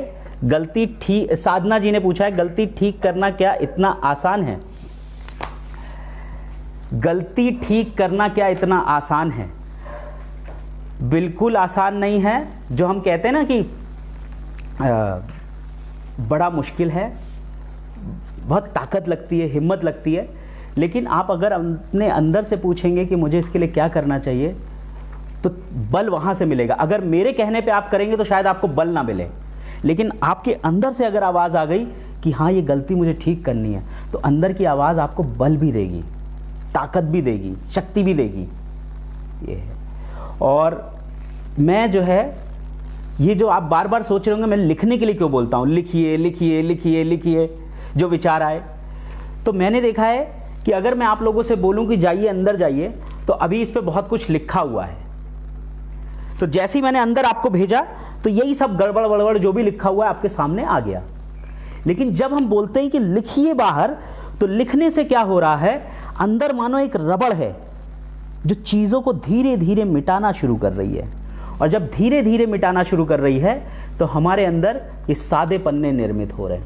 गलती ठीक, साधना जी ने पूछा है, गलती ठीक करना क्या इतना आसान है? गलती ठीक करना क्या इतना आसान है? बिल्कुल आसान नहीं है। जो हम कहते हैं ना कि बड़ा मुश्किल है, बहुत ताकत लगती है, हिम्मत लगती है, लेकिन आप अगर अपने अंदर से पूछेंगे कि मुझे इसके लिए क्या करना चाहिए, तो बल वहां से मिलेगा। अगर मेरे कहने पे आप करेंगे तो शायद आपको बल ना मिले, लेकिन आपके अंदर से अगर आवाज आ गई कि हाँ ये गलती मुझे ठीक करनी है, तो अंदर की आवाज़ आपको बल भी देगी, ताकत भी देगी, शक्ति भी देगी। ये है। और मैं जो है, ये जो आप बार बार सोच रहे होंगे मैं लिखने के लिए क्यों बोलता हूँ, लिखिए लिखिए लिखिए लिखिए जो विचार आए, तो मैंने देखा है कि अगर मैं आप लोगों से बोलूं कि जाइए अंदर जाइए, तो अभी इस पे बहुत कुछ लिखा हुआ है। तो जैसे ही मैंने अंदर आपको भेजा तो यही सब गड़बड़ वड़बड़ जो भी लिखा हुआ है आपके सामने आ गया। लेकिन जब हम बोलते हैं कि लिखिए बाहर, तो लिखने से क्या हो रहा है, अंदर मानो एक रबड़ है जो चीज़ों को धीरे धीरे मिटाना शुरू कर रही है। और जब धीरे धीरे मिटाना शुरू कर रही है तो हमारे अंदर ये सादे पन्ने निर्मित हो रहे हैं।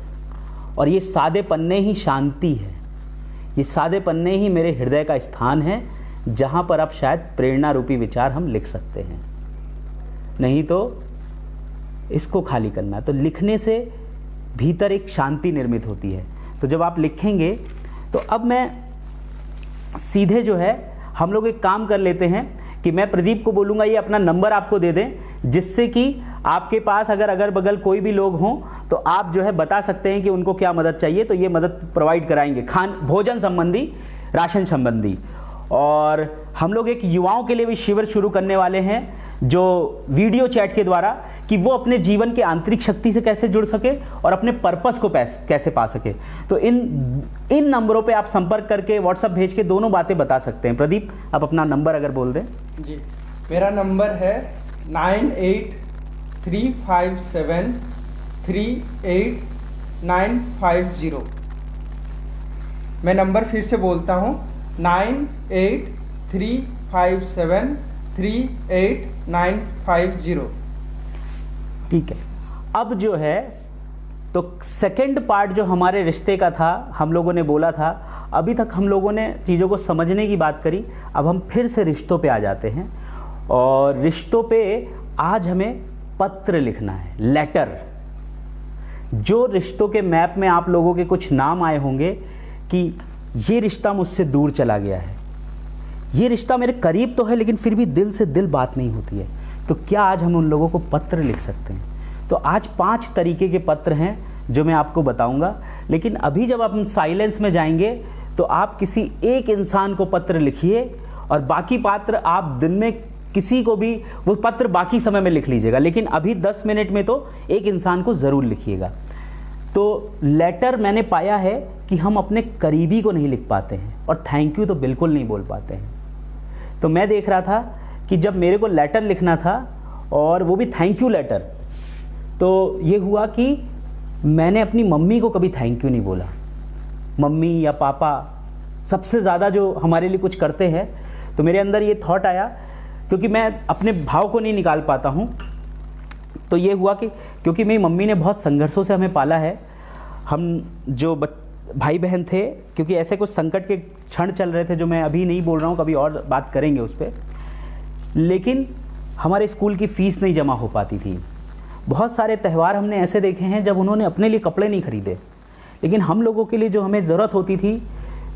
और ये सादे पन्ने ही शांति है, ये सादे पन्ने ही मेरे हृदय का स्थान है, जहाँ पर अब शायद प्रेरणा रूपी विचार हम लिख सकते हैं। नहीं तो इसको खाली करना। तो लिखने से भीतर एक शांति निर्मित होती है। तो जब आप लिखेंगे, तो अब मैं सीधे जो है हम लोग एक काम कर लेते हैं कि मैं प्रदीप को बोलूँगा ये अपना नंबर आपको दे दें, जिससे कि आपके पास अगर अगल बगल कोई भी लोग हों तो आप जो है बता सकते हैं कि उनको क्या मदद चाहिए, तो ये मदद प्रोवाइड कराएंगे, भोजन संबंधी, राशन संबंधी। और हम लोग एक युवाओं के लिए भी शिविर शुरू करने वाले हैं, जो वीडियो चैट के द्वारा, कि वो अपने जीवन के आंतरिक शक्ति से कैसे जुड़ सके और अपने पर्पस को कैसे पा सके। तो इन नंबरों पे आप संपर्क करके व्हाट्सएप भेज के दोनों बातें बता सकते हैं। प्रदीप, आप अपना नंबर अगर बोल दें। जी, मेरा नंबर है 9835738950। मैं नंबर फिर से बोलता हूँ, 9835738950। ठीक है। अब जो है, तो सेकंड पार्ट जो हमारे रिश्ते का था, हम लोगों ने बोला था, अभी तक हम लोगों ने चीज़ों को समझने की बात करी, अब हम फिर से रिश्तों पे आ जाते हैं। और रिश्तों पे आज हमें पत्र लिखना है, लेटर। जो रिश्तों के मैप में आप लोगों के कुछ नाम आए होंगे कि ये रिश्ता मुझसे दूर चला गया है, ये रिश्ता मेरे करीब तो है लेकिन फिर भी दिल से दिल बात नहीं होती है, तो क्या आज हम उन लोगों को पत्र लिख सकते हैं? तो आज 5 तरीके के पत्र हैं जो मैं आपको बताऊंगा। लेकिन अभी जब आप साइलेंस में जाएंगे तो आप किसी एक इंसान को पत्र लिखिए, और बाकी पत्र आप दिन में किसी को भी वो पत्र बाकी समय में लिख लीजिएगा, लेकिन अभी 10 मिनट में तो एक इंसान को ज़रूर लिखिएगा। तो लेटर मैंने पाया है कि हम अपने करीबी को नहीं लिख पाते हैं, और थैंक यू तो बिल्कुल नहीं बोल पाते हैं। तो मैं देख रहा था कि जब मेरे को लेटर लिखना था, और वो भी थैंक यू लेटर, तो ये हुआ कि मैंने अपनी मम्मी को कभी थैंक यू नहीं बोला। मम्मी या पापा सबसे ज़्यादा जो हमारे लिए कुछ करते हैं, तो मेरे अंदर ये थॉट आया, क्योंकि मैं अपने भाव को नहीं निकाल पाता हूँ। तो ये हुआ कि क्योंकि मेरी मम्मी ने बहुत संघर्षों से हमें पाला है, हम जो भाई बहन थे, क्योंकि ऐसे कुछ संकट के क्षण चल रहे थे जो मैं अभी नहीं बोल रहा हूँ, कभी और बात करेंगे उस पर। लेकिन हमारे स्कूल की फ़ीस नहीं जमा हो पाती थी। बहुत सारे त्यौहार हमने ऐसे देखे हैं जब उन्होंने अपने लिए कपड़े नहीं खरीदे, लेकिन हम लोगों के लिए जो हमें ज़रूरत होती थी,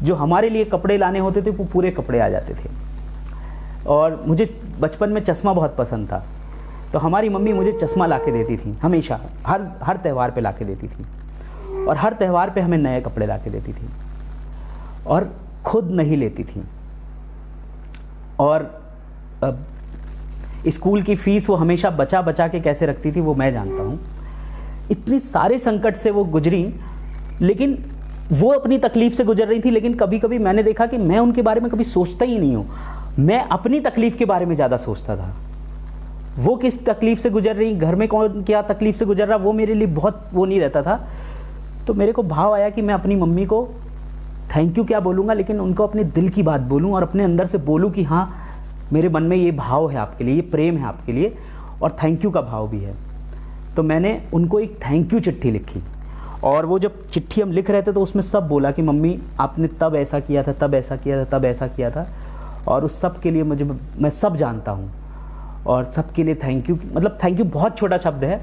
जो हमारे लिए कपड़े लाने होते थे, वो पूरे कपड़े आ जाते थे। और मुझे बचपन में चश्मा बहुत पसंद था, तो हमारी मम्मी मुझे चश्मा ला के देती थी हमेशा, हर त्यौहार पे ला के देती थी, और हर त्यौहार पे हमें नए कपड़े ला के देती थी, और खुद नहीं लेती थी। और स्कूल की फ़ीस वो हमेशा बचा बचा के कैसे रखती थी वो मैं जानता हूँ। इतनी सारे संकट से वो गुजरी, लेकिन वो अपनी तकलीफ़ से गुजर रही थी। लेकिन कभी कभी मैंने देखा कि मैं उनके बारे में कभी सोचता ही नहीं हूँ, मैं अपनी तकलीफ़ के बारे में ज़्यादा सोचता था। वो किस तकलीफ़ से गुजर रही, घर में कौन क्या तकलीफ़ से गुजर रहा, वो मेरे लिए बहुत वो नहीं रहता था। तो मेरे को भाव आया कि मैं अपनी मम्मी को थैंक यू क्या बोलूँगा, लेकिन उनको अपने दिल की बात बोलूँ, और अपने अंदर से बोलूँ कि हाँ मेरे मन में ये भाव है आपके लिए, ये प्रेम है आपके लिए, और थैंक यू का भाव भी है। तो मैंने उनको एक थैंक यू चिट्ठी लिखी, और वो जब चिट्ठी हम लिख रहे थे तो उसमें सब बोला कि मम्मी आपने तब ऐसा किया था, तब ऐसा किया था, तब ऐसा किया था, और उस सब के लिए मैं सब जानता हूँ, और सब के लिए थैंक यू। मतलब थैंक यू बहुत छोटा शब्द है,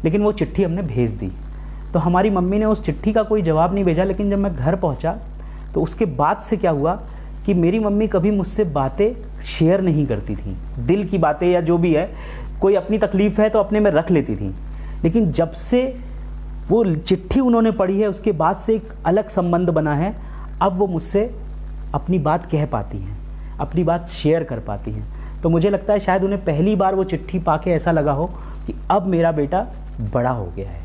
लेकिन वो चिट्ठी हमने भेज दी। तो हमारी मम्मी ने उस चिट्ठी का कोई जवाब नहीं भेजा, लेकिन जब मैं घर पहुँचा तो उसके बाद से क्या हुआ कि मेरी मम्मी कभी मुझसे बातें शेयर नहीं करती थी, दिल की बातें या जो भी है, कोई अपनी तकलीफ़ है तो अपने में रख लेती थी। लेकिन जब से वो चिट्ठी उन्होंने पढ़ी है, उसके बाद से एक अलग संबंध बना है। अब वो मुझसे अपनी बात कह पाती हैं, अपनी बात शेयर कर पाती हैं। तो मुझे लगता है शायद उन्हें पहली बार वो चिट्ठी पाके ऐसा लगा हो कि अब मेरा बेटा बड़ा हो गया है,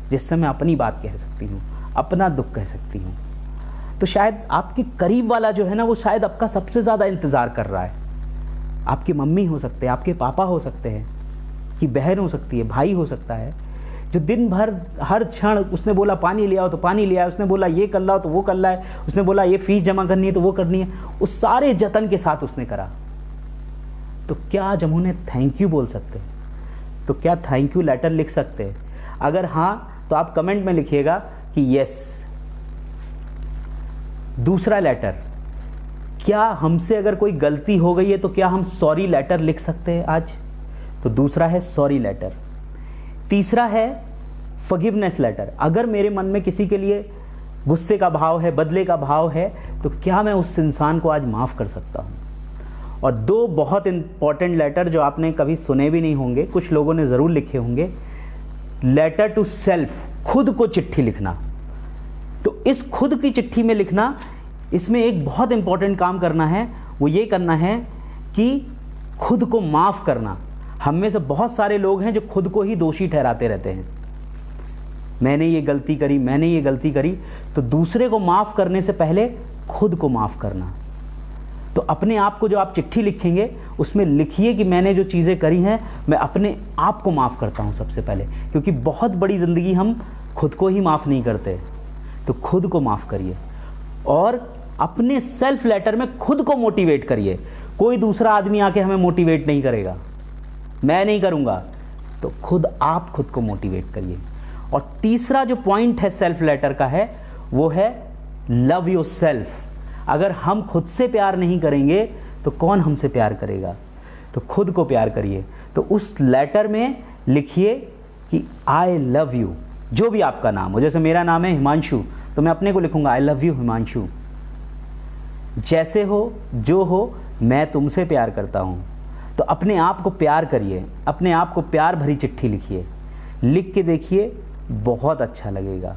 जिससे मैं अपनी बात कह सकती हूँ, अपना दुख कह सकती हूँ। तो शायद आपके करीब वाला जो है ना, वो शायद आपका सबसे ज़्यादा इंतज़ार कर रहा है। आपकी मम्मी हो सकते हैं, आपके पापा हो सकते हैं, कि बहन हो सकती है, भाई हो सकता है, जो दिन भर हर क्षण उसने बोला पानी ले आओ तो पानी ले आओ, उसने बोला ये कर लाओ तो वो कर लाए, उसने बोला ये फीस जमा करनी है तो वो करनी है, उस सारे जतन के साथ उसने करा। तो क्या आज हम उन्हें थैंक यू बोल सकते हैं? तो क्या थैंक यू लेटर लिख सकते हैं? अगर हाँ तो आप कमेंट में लिखिएगा कि यस। दूसरा लेटर, क्या हमसे अगर कोई गलती हो गई है तो क्या हम सॉरी लेटर लिख सकते हैं आज? तो दूसरा है सॉरी लेटर। तीसरा है फॉरगिवनेस लेटर। अगर मेरे मन में किसी के लिए गुस्से का भाव है, बदले का भाव है, तो क्या मैं उस इंसान को आज माफ़ कर सकता हूँ? और दो बहुत इंपॉर्टेंट लेटर जो आपने कभी सुने भी नहीं होंगे, कुछ लोगों ने ज़रूर लिखे होंगे। लेटर टू सेल्फ, खुद को चिट्ठी लिखना। तो इस खुद की चिट्ठी में लिखना, इसमें एक बहुत इंपॉर्टेंट काम करना है। वो ये करना है कि खुद को माफ़ करना। हम में से बहुत सारे लोग हैं जो खुद को ही दोषी ठहराते रहते हैं, मैंने ये गलती करी, मैंने ये गलती करी। तो दूसरे को माफ़ करने से पहले खुद को माफ़ करना। तो अपने आप को जो आप चिट्ठी लिखेंगे उसमें लिखिए कि मैंने जो चीज़ें करी हैं मैं अपने आप को माफ़ करता हूँ सबसे पहले, क्योंकि बहुत बड़ी ज़िंदगी हम खुद को ही माफ़ नहीं करते। तो खुद को माफ़ करिए और अपने सेल्फ लेटर में खुद को मोटिवेट करिए। कोई दूसरा आदमी आके हमें मोटिवेट नहीं करेगा, मैं नहीं करूँगा, तो खुद आप खुद को मोटिवेट करिए। और तीसरा जो पॉइंट है सेल्फ लेटर का है वो है लव योर सेल्फ। अगर हम खुद से प्यार नहीं करेंगे तो कौन हमसे प्यार करेगा? तो खुद को प्यार करिए। तो उस लेटर में लिखिए कि आई लव यू, जो भी आपका नाम हो। जैसे मेरा नाम है हिमांशु, तो मैं अपने को लिखूंगा आई लव यू हिमांशु। जैसे हो, जो हो, मैं तुमसे प्यार करता हूँ। तो अपने आप को प्यार करिए, अपने आप को प्यार भरी चिट्ठी लिखिए। लिख के देखिए, बहुत अच्छा लगेगा।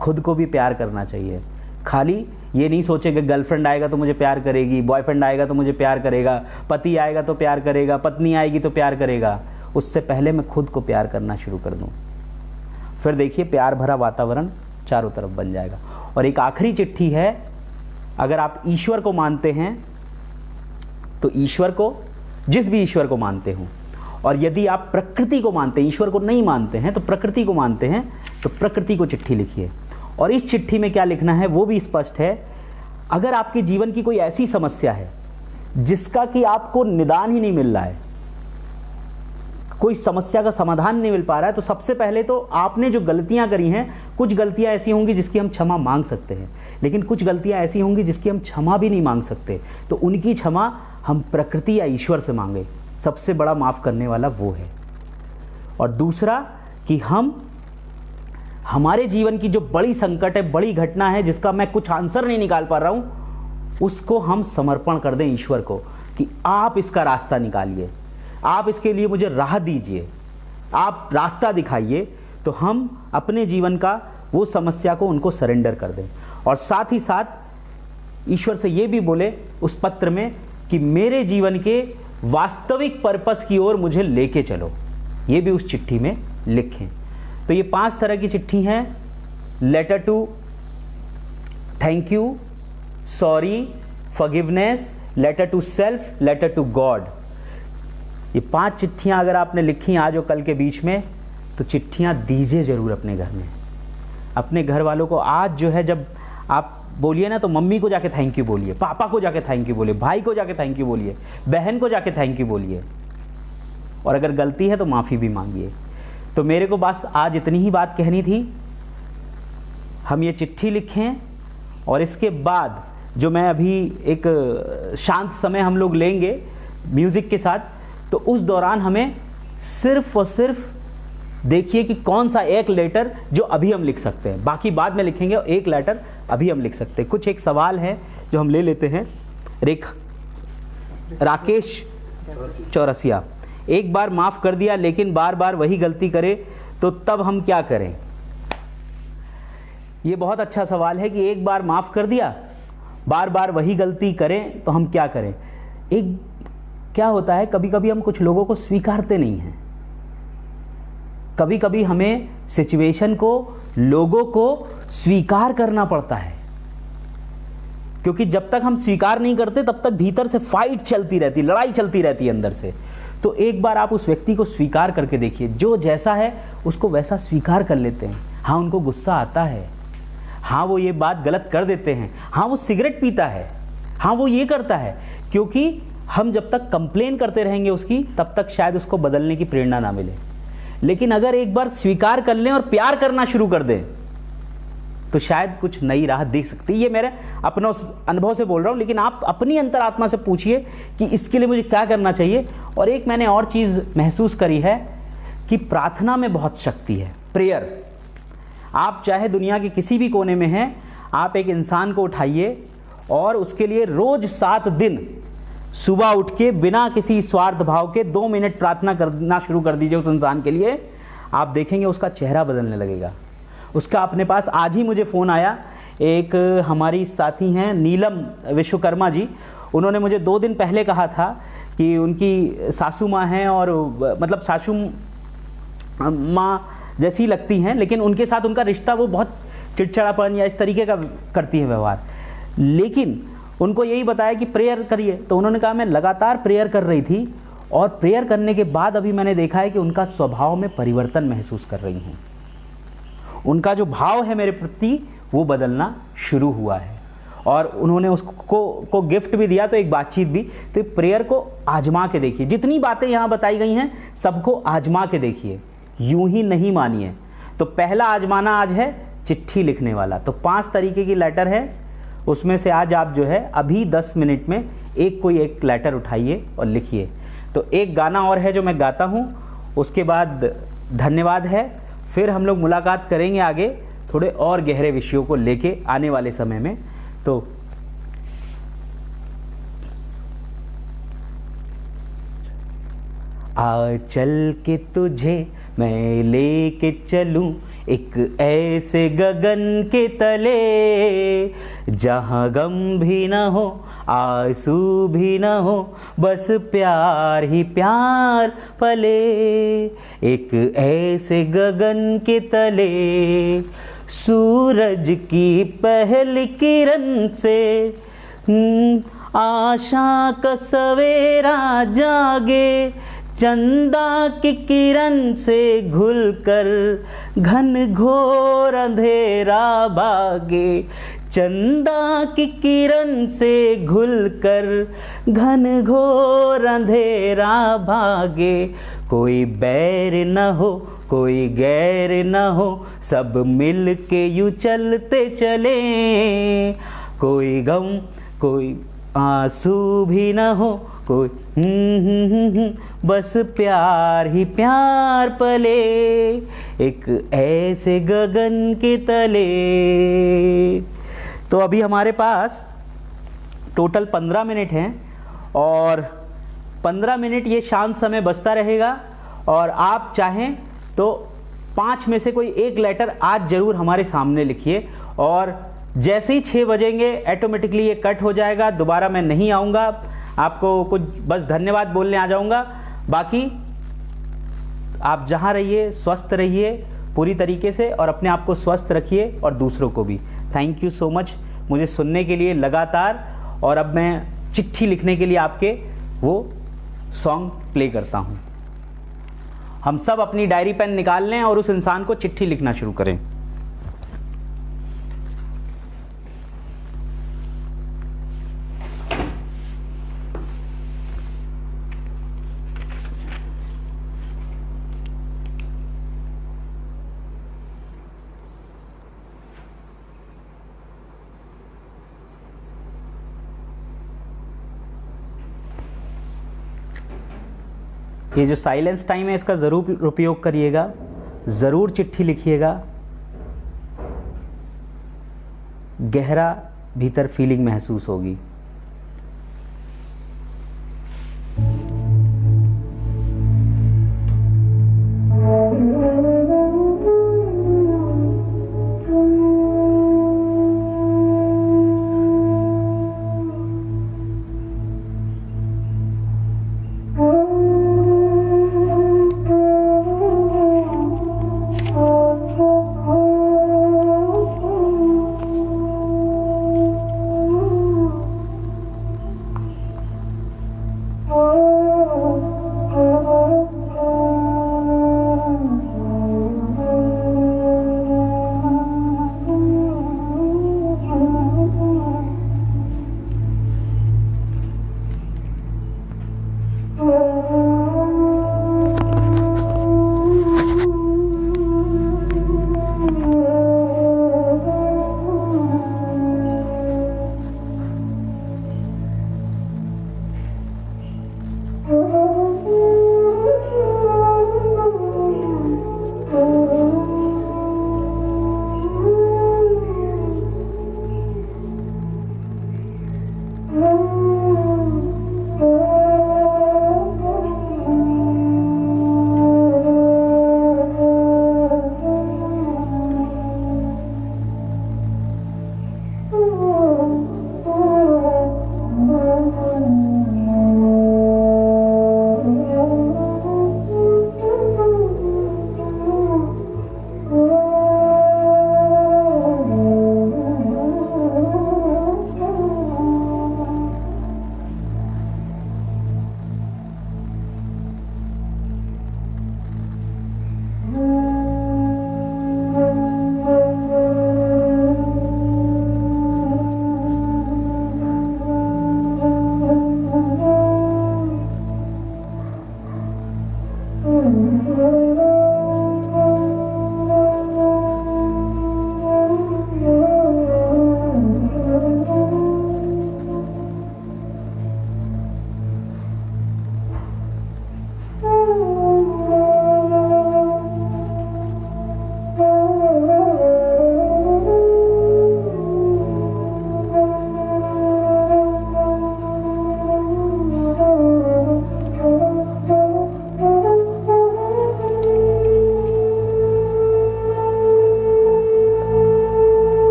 खुद को भी प्यार करना चाहिए। खाली ये नहीं सोचे कि गर्लफ्रेंड आएगा तो मुझे प्यार करेगी, बॉयफ्रेंड आएगा तो मुझे प्यार करेगा, पति आएगा तो प्यार करेगा, पत्नी आएगी तो प्यार करेगा। उससे पहले मैं खुद को प्यार करना शुरू कर दूं, फिर देखिए प्यार भरा वातावरण चारों तरफ बन जाएगा। और एक आखिरी चिट्ठी है, अगर आप ईश्वर को मानते हैं तो ईश्वर को, जिस भी ईश्वर को मानते हो, और यदि आप प्रकृति को मानते हैं, ईश्वर को नहीं मानते हैं तो प्रकृति को मानते हैं, तो प्रकृति को चिट्ठी लिखिए। और इस चिट्ठी में क्या लिखना है वो भी स्पष्ट है। अगर आपके जीवन की कोई ऐसी समस्या है जिसका कि आपको निदान ही नहीं मिल रहा है, कोई समस्या का समाधान नहीं मिल पा रहा है, तो सबसे पहले तो आपने जो गलतियां करी हैं, कुछ गलतियां ऐसी होंगी जिसकी हम क्षमा मांग सकते हैं, लेकिन कुछ गलतियां ऐसी होंगी जिसकी हम क्षमा भी नहीं मांग सकते। तो उनकी क्षमा हम प्रकृति या ईश्वर से मांगे, सबसे बड़ा माफ़ करने वाला वो है। और दूसरा कि हम हमारे जीवन की जो बड़ी संकट है, बड़ी घटना है, जिसका मैं कुछ आंसर नहीं निकाल पा रहा हूँ, उसको हम समर्पण कर दें ईश्वर को कि आप इसका रास्ता निकालिए, आप इसके लिए मुझे राह दीजिए, आप रास्ता दिखाइए। तो हम अपने जीवन का वो समस्या को उनको सरेंडर कर दें। और साथ ही साथ ईश्वर से ये भी बोले उस पत्र में कि मेरे जीवन के वास्तविक पर्पस की ओर मुझे लेके चलो, ये भी उस चिट्ठी में लिखें। तो ये 5 तरह की चिट्ठी हैं, letter to thank you, sorry, forgiveness, letter to self, letter to God. ये 5 चिट्ठियां अगर आपने लिखी आज और कल के बीच में, तो चिट्ठियां दीजिए जरूर अपने घर में, अपने घर वालों को। आज जो है जब आप बोलिए ना, तो मम्मी को जाके थैंक यू बोलिए, पापा को जाके थैंक यू बोलिए, भाई को जाके थैंक यू बोलिए, बहन को जाके थैंक यू बोलिए। और अगर गलती है तो माफ़ी भी मांगिए। तो मेरे को बस आज इतनी ही बात कहनी थी। हम ये चिट्ठी लिखें और इसके बाद जो मैं अभी एक शांत समय हम लोग लेंगे म्यूज़िक के साथ, तो उस दौरान हमें सिर्फ और सिर्फ देखिए कि कौन सा एक लेटर जो अभी हम लिख सकते हैं, बाकी बाद में लिखेंगे, और एक लेटर अभी हम लिख सकते हैं। कुछ एक सवाल है जो हम ले लेते हैं। राकेश चौरसिया, एक बार माफ़ कर दिया लेकिन बार बार वही गलती करे तो तब हम क्या करें? ये बहुत अच्छा सवाल है कि एक बार माफ़ कर दिया, बार बार वही गलती करें तो हम क्या करें। एक क्या होता है, कभी कभी हम कुछ लोगों को स्वीकारते नहीं हैं। कभी कभी हमें सिचुएशन को, लोगों को स्वीकार करना पड़ता है, क्योंकि जब तक हम स्वीकार नहीं करते तब तक भीतर से फाइट चलती रहती, लड़ाई चलती रहती है अंदर से। तो एक बार आप उस व्यक्ति को स्वीकार करके देखिए, जो जैसा है उसको वैसा स्वीकार कर लेते हैं। हाँ, उनको गुस्सा आता है, हाँ वो ये बात गलत कर देते हैं, हाँ वो सिगरेट पीता है, हाँ वो ये करता है, क्योंकि हम जब तक कंप्लेन करते रहेंगे उसकी, तब तक शायद उसको बदलने की प्रेरणा ना मिले। लेकिन अगर एक बार स्वीकार कर लें और प्यार करना शुरू कर दें तो शायद कुछ नई राह दिख सकती है। ये मेरे अपने अनुभव से बोल रहा हूँ, लेकिन आप अपनी अंतरात्मा से पूछिए कि इसके लिए मुझे क्या करना चाहिए। और एक मैंने और चीज़ महसूस करी है कि प्रार्थना में बहुत शक्ति है। प्रेयर, आप चाहे दुनिया के किसी भी कोने में हैं, आप एक इंसान को उठाइए और उसके लिए रोज 7 दिन सुबह उठ के बिना किसी स्वार्थ भाव के 2 मिनट प्रार्थना करना शुरू कर दीजिए उस इंसान के लिए। आप देखेंगे उसका चेहरा बदलने लगेगा। उसका अपने पास आज ही मुझे फ़ोन आया, एक हमारी साथी हैं नीलम विश्वकर्मा जी, उन्होंने मुझे 2 दिन पहले कहा था कि उनकी सासू माँ हैं, और मतलब सासू माँ जैसी लगती हैं, लेकिन उनके साथ उनका रिश्ता वो बहुत चिड़चिड़ापन या इस तरीके का करती है व्यवहार। लेकिन उनको यही बताया कि प्रेयर करिए, तो उन्होंने कहा मैं लगातार प्रेयर कर रही थी, और प्रेयर करने के बाद अभी मैंने देखा है कि उनका स्वभाव में परिवर्तन महसूस कर रही हैं। उनका जो भाव है मेरे प्रति वो बदलना शुरू हुआ है, और उन्होंने उसको गिफ्ट भी दिया, तो एक बातचीत भी। तो प्रेयर को आजमा के देखिए, जितनी बातें यहाँ बताई गई हैं सबको आजमा के देखिए, यूं ही नहीं मानिए। तो पहला आजमाना आज है चिट्ठी लिखने वाला। तो 5 तरीके की लेटर है, उसमें से आज आप जो है अभी 10 मिनट में कोई एक लेटर उठाइए और लिखिए। तो एक गाना और है जो मैं गाता हूँ, उसके बाद धन्यवाद है, फिर हम लोग मुलाकात करेंगे आगे थोड़े और गहरे विषयों को लेके आने वाले समय में। तो आ चल के तुझे मैं लेके चलूं एक ऐसे गगन के तले, जहाँ गम भी न हो आंसू भी न हो, बस प्यार ही प्यार पले। एक ऐसे गगन के तले सूरज की पहली किरण से आशा का सवेरा जागे, चंदा की किरण से घुलकर घन घोर अंधेरा भागे। चंदा की किरण से घुलकर घन घोर अंधेरा भागे। कोई बैर न हो कोई गैर न हो, सब मिल के यूं चलते चले। कोई गम कोई आंसू भी न हो, कोई बस प्यार ही प्यार पले, एक ऐसे गगन के तले। तो अभी हमारे पास टोटल 15 मिनट हैं, और 15 मिनट ये शांत समय बचता रहेगा। और आप चाहें तो 5 में से कोई एक लेटर आज ज़रूर हमारे सामने लिखिए, और जैसे ही 6 बजेंगे ऑटोमेटिकली ये कट हो जाएगा। दोबारा मैं नहीं आऊँगा, आपको कुछ बस धन्यवाद बोलने आ जाऊँगा। बाकी आप जहाँ रहिए स्वस्थ रहिए पूरी तरीके से, और अपने आप को स्वस्थ रखिए और दूसरों को भी। थैंक यू सो मच मुझे सुनने के लिए लगातार। और अब मैं चिट्ठी लिखने के लिए आपके वो सॉन्ग प्ले करता हूँ। हम सब अपनी डायरी पेन निकाल लें और उस इंसान को चिट्ठी लिखना शुरू करें। ये जो साइलेंस टाइम है इसका ज़रूर उपयोग करिएगा, ज़रूर चिट्ठी लिखिएगा। गहरा भीतर फीलिंग महसूस होगी।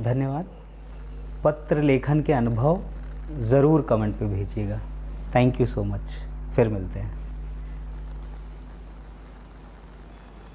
धन्यवाद। पत्र लेखन के अनुभव ज़रूर कमेंट पे भेजिएगा। Thank you so much. फिर मिलते हैं।